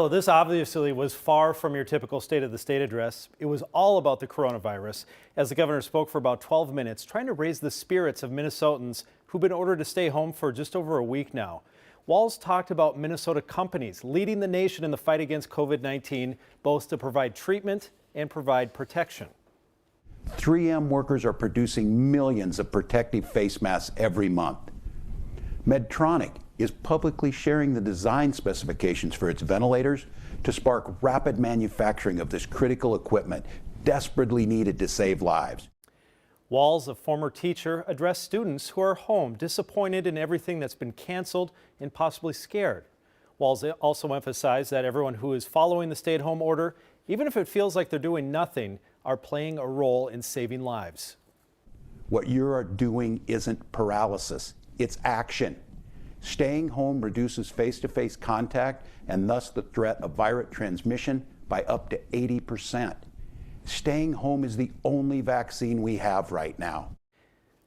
Well, this obviously was far from your typical State of the State address. It was all about the coronavirus, as the governor spoke for about 12 minutes, trying to raise the spirits of Minnesotans who've been ordered to stay home for just over a week now. Walz talked about Minnesota companies leading the nation in the fight against COVID-19, both to provide treatment and provide protection. 3M workers are producing millions of protective face masks every month. Medtronic is publicly sharing the design specifications for its ventilators to spark rapid manufacturing of this critical equipment desperately needed to save lives. Walz, a former teacher, addressed students who are home, disappointed in everything that's been canceled and possibly scared. Walz also emphasized that everyone who is following the stay-at-home order, even if it feels like they're doing nothing, are playing a role in saving lives. What you're doing isn't paralysis, it's action. Staying home reduces face-to-face contact and thus the threat of virus transmission by up to 80%. Staying home is the only vaccine we have right now.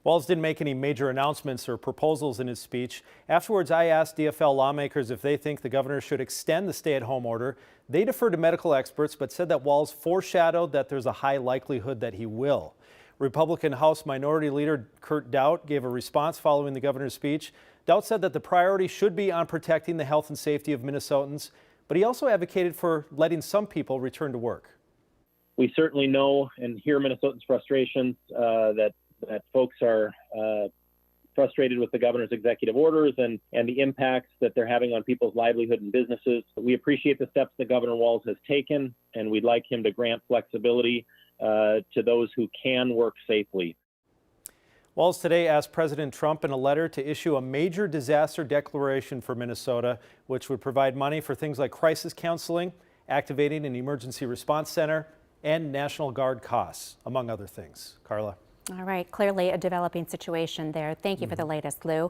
Walz didn't make any major announcements or proposals in his speech. Afterwards, I asked DFL lawmakers if they think the governor should extend the stay-at-home order. They deferred to medical experts, but said that Walz foreshadowed that there's a high likelihood that he will. Republican House Minority Leader Kurt Daudt gave a response following the governor's speech. Daudt said that the priority should be on protecting the health and safety of Minnesotans, but he also advocated for letting some people return to work. We certainly know and hear Minnesotans' frustrations that folks are frustrated with the governor's executive orders and the impacts that they're having on people's livelihood and businesses. We appreciate the steps that Governor Walz has taken, and we'd like him to grant flexibility to those who can work safely. Walz today asked President Trump in a letter to issue a major disaster declaration for Minnesota, which would provide money for things like crisis counseling, activating an emergency response center, and National Guard costs, among other things. Carla. All right, clearly a developing situation there. Thank you for the latest, Lou.